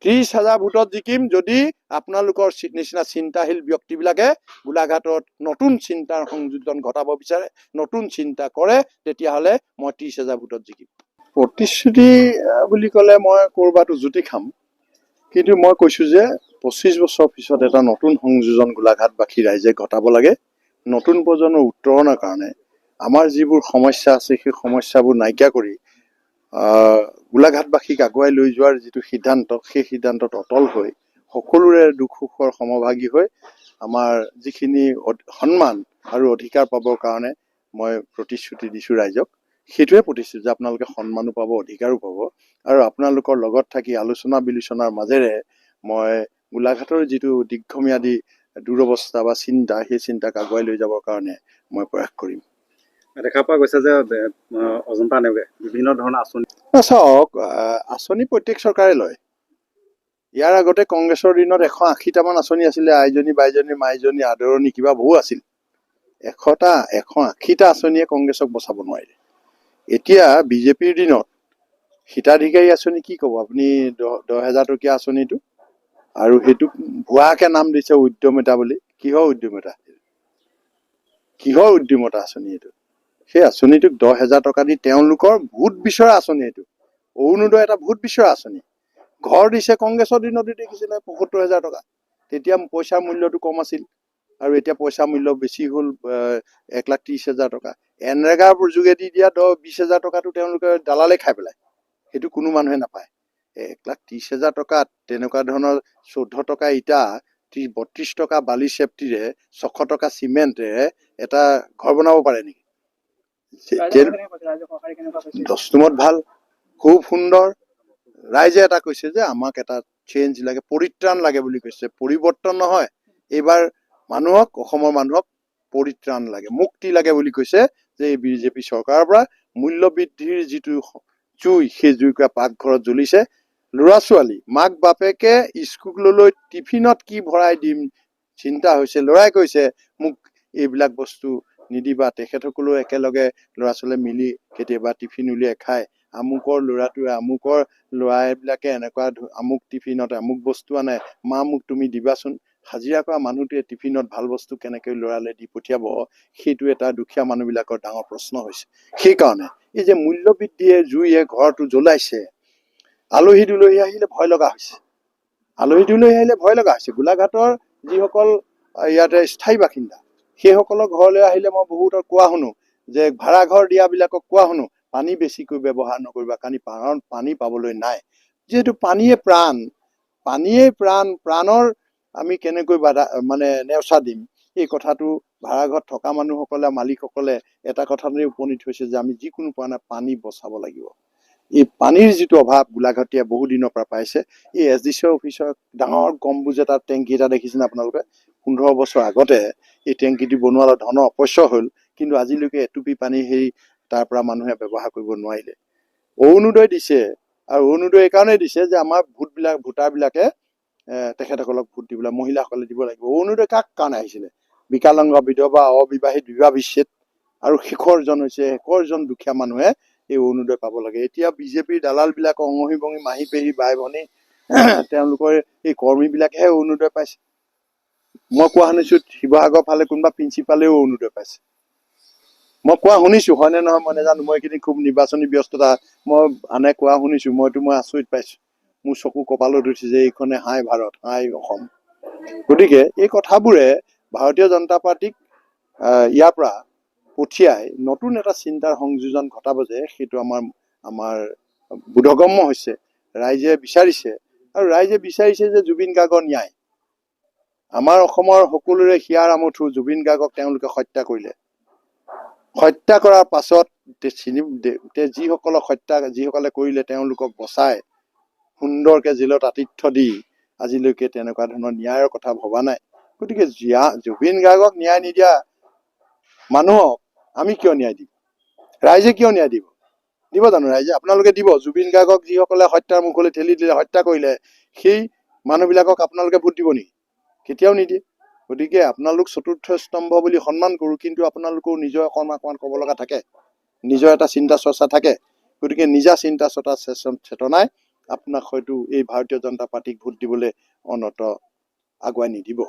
30,000 ভোটত জিকিম যদি আপোনালোকৰ নিচিনা চিন্তাশীল ব্যক্তিবিলাকে গোলাঘাটত নতুন চিন্তাৰ সংযোজন ঘটাব বিচাৰে, নতুন চিন্তা কৰে, তেতিয়াহ'লে মই 30,000 ভোটত জিকিম। প্ৰতিশ্ৰুতি বুলি ক'লে মই ক'ৰবাত উজুতি খাম, কিন্তু মই কৈছোঁ যে 25 বছৰ পিছত এটা নতুন সংযোজন গোলাঘাটবাসী ৰাইজে ঘটাব লাগে। নতুন প্ৰজন্মৰ উত্তৰণৰ কাৰণে আমাৰ যিবোৰ সমস্যা আছে সেই সমস্যাবোৰ নাইকিয়া কৰি গোলাঘাটবাসীক আগুৱাই লৈ যোৱাৰ যিটো সিদ্ধান্ত, সেই সিদ্ধান্তত অটল হৈ সকলোৰে দুখ সুখৰ সমভাগী হৈ আমাৰ যিখিনি সন্মান আৰু অধিকাৰ পাবৰ কাৰণে মই প্ৰতিশ্ৰুতি দিছোঁ ৰাইজক। সেইটোৱে প্ৰতিশ্ৰুতি যে আপোনালোকে সন্মানো পাব, অধিকাৰো পাব, আৰু আপোনালোকৰ লগত থাকি আলোচনা বিলোচনাৰ মাজেৰে মই গোলাঘাটৰ যিটো দীৰ্ঘম্যাদী দুৰৱস্থা বা চিন্তা, সেই চিন্তাক আগুৱাই লৈ যাবৰ কাৰণে মই প্ৰয়াস কৰিম। দেখা পোৱা গৈছে যে অজন্তা নেওগে বিভিন্ন ধৰণৰ আঁচনি চাওক, আঁচনি প্ৰত্যেক চৰকাৰে লয়। ইয়াৰ আগতে কংগ্ৰেছৰ দিনত 180টামান আঁচনি আছিলে, আইজনী বাইজনী মাইজনী আদৰণি কিবা বহু আছিল। 180টা আঁচনিয়ে কংগ্ৰেছক বচাব নোৱাৰিলে। এতিয়া বিজেপিৰ দিনত হিতাধিকাৰী আঁচনি কি ক'ব আপুনি, 10,000 টকীয়া আঁচনিটো, আৰু সেইটোক ভুৱাকে নাম দিছে উদ্যমিতা বুলি। কিহৰ উদ্যমিতা? কিহৰ উদ্যমতা আঁচনি এইটো? সেই আঁচনিটোক 10,000 টকা দি তেওঁলোকৰ ভোট বিচৰা আঁচনি। এইটো অৰুণোদয় এটা ভোট বিচৰা আঁচনি। ঘৰ দিছে, কংগ্ৰেছৰ দিনতো দেখিছিলে 75,000 টকা। তেতিয়া পইচাৰ মূল্যটো কম আছিল, আৰু এতিয়া পইচাৰ মূল্য বেছি হ'ল, 1,30,000 টকা। এনৰেগাৰ যোগেদি দিয়া 20,000 টকাটো তেওঁলোকে দালালে খাই পেলায়, সেইটো কোনো মানুহে নাপায়। 1,30,000 টকাত তেনেকুৱা ধৰণৰ 14 টকা ইটা, 32 টকা বালি চেফটিৰে, 600 টকা চিমেণ্টেৰে এটা ঘৰ বনাব পাৰে নেকি? 10 নম্বৰত ভাল, খুব সুন্দৰ। ৰাইজে এটা কৈছে যে আমাক এটা চেঞ্জ লাগে, পৰিত্ৰাণ লাগে বুলি কৈছে, পৰিৱৰ্তন নহয়। এইবাৰ মানুহক, অসমৰ মানুহক পৰিত্ৰাণ লাগে, মুক্তি লাগে বুলি কৈছে। যে এই বিজেপি চৰকাৰৰ পৰা মূল্য বৃদ্ধিৰ যিটো জুই, সেই জুইকুৰা পাকঘৰত জ্বলিছে। ল'ৰা ছোৱালী, মাক বাপেকে স্কুললৈ টিফিনত কি ভৰাই দিম চিন্তা হৈছে। ল'ৰাই কৈছে মোক এইবিলাক বস্তু নিদিবা। তেখেতসকলেও একেলগে ল'ৰা ছোৱালীয়ে মিলি কেতিয়াবা টিফিন উলিয়াই খায়। আমুকৰ ল'ৰাটোৱে, আমুকৰ ল'ৰাবিলাকে এনেকুৱা আমুক টিফিনত আমুক বস্তু আনে, মা মোক তুমি দিবাচোন। হাজিৰা কৰা মানুহটোৱে টিফিনত ভাল বস্তু কেনেকৈ ল'ৰালে দি পঠিয়াব, সেইটো এটা দুখীয়া মানুহবিলাকৰ ডাঙৰ প্ৰশ্ন হৈছে। সেইকাৰণে এই যে মূল্য বৃদ্ধিয়ে জুইয়ে ঘৰটো জ্বলাইছে, আলহী দুলহী আহিলে ভয় লগা হৈছে। আলহী দুলহী আহিলে ভয় লগা হৈছে। গোলাঘাটৰ যিসকল ইয়াতে স্থায়ী বাসিন্দা, সেইসকলৰ ঘৰলৈ আহিলে মই বহুতৰ কোৱা শুনো যে ভাড়াঘৰ দিয়াবিলাকক কোৱা শুনো পানী বেছিকৈ ব্যৱহাৰ নকৰিবা, কাৰণ পানী পাবলৈ নাই। যিহেতু পানীয়ে প্ৰাণ, পানীয়েই প্ৰাণ, প্ৰাণৰ আমি কেনেকৈ নেওচা দিম, এই কথাটো ভাড়াঘৰত থকা মানুহসকলে, মালিকসকলে এটা কথাতেই উপনীত হৈছে যে আমি যিকোনো পানী বচাব লাগিব। এই পানীৰ যিটো অভাৱ গোলাঘাটীয়ে বহু দিনৰ পৰা পাইছে। এই SDC অফিচৰ ডাঙৰ গম্বুজ এটা টেংকি এটা দেখিছেনে আপোনালোকে? 15 বছৰ আগতে এই টেংকিটো বনোৱাৰ ধনৰ অপচয় হ'ল, কিন্তু আজিলৈকে এটুপি পানী তাৰ পৰা মানুহে ব্যৱহাৰ কৰিব নোৱাৰিলে। অৰুণোদয় দিছে, আৰু অৰুণোদয় এইকাৰণেই দিছে যে আমাৰ ভোটাৰবিলাকে তেখেতসকলক ভোট দিবলৈ, মহিলাসকলে দিব লাগিব। অৰুণোদয় কাক কাৰণে আহিছিলে? বিকলাংগ, বিধৱা, অবিবাহিত, বিবাহ বিচ্ছেদ, আৰু শেষৰজন দুখীয়া মানুহে এই অৰুণোদয় পাব লাগে। এতিয়া বিজেপিৰ দালালবিলাকৰ অঙহী বঙী মাহী পেহী বাই ভনী, তেওঁলোকৰ এই কৰ্মীবিলাকেহে অৰুণোদয় পাইছে। মই কোৱা শুনিছোঁ শিৱসাগৰ ফালে কোনোবা প্ৰিন্সিপালেও অৰুণোদয় পাইছে। মই কোৱা শুনিছোঁ, হয়নে নহয় মই নাজানো। মই এইখিনি খুব নিৰ্বাচনী ব্যস্ততা, মই আনে কোৱা শুনিছোঁ। মই আচৰিত পাইছোঁ। মোৰ চকু কপালত উঠিছে যে এইখনে হাই ভাৰত, হাই অসম। গতিকে এই কথাবোৰে ভাৰতীয় জনতা পাৰ্টীক ইয়াৰ পৰা পঠিয়াই নতুন এটা চিন্তাৰ সংযোজন ঘটাব যে সেইটো আমাৰ বোধগম্য হৈছে। ৰাইজে বিচাৰিছে, আৰু ৰাইজে বিচাৰিছে যে জুবিন গাৰ্গৰ ন্যায়। আমাৰ অসমৰ সকলোৰে হিয়াৰ আমঠু জুবিন গাৰ্গক তেওঁলোকে হত্যা কৰিলে। হত্যা কৰাৰ পাছত যিসকলে কৰিলে তেওঁলোকক বচাই সুন্দৰকে জেলত আতিথ্য দি আজিলৈকে তেনেকুৱা ধৰণৰ ন্যায়ৰ কথা ভবা নাই। গতিকে জুবিন গাৰ্গক ন্যায় নিদিয়া মানুহক আমি কিয় ন্যায় দিম? ৰাইজে কিয় ন্যায় দিব? দিব জানো ৰাইজে? আপোনালোকে দিব? জুবিন গাৰ্গক যিসকলে হত্যাৰ মুখলৈ ঠেলি দিলে, হত্যা কৰিলে, সেই মানুহবিলাকক আপোনালোকে ভোট দিব নেকি? কেতিয়াও নিদিয়ে। গতিকে আপোনালোক চতুৰ্থ স্তম্ভ বুলি সন্মান কৰোঁ, কিন্তু আপোনালোকেও নিজৰ অকণমান ক'ব লগা থাকে, নিজৰ এটা চিন্তা চৰ্চা থাকে। গতিকে নিজা চিন্তা চেতনাই আপোনাক হয়তো এই ভাৰতীয় জনতা পাৰ্টীক ভোট দিবলৈ অনত আগুৱাই নিদিব।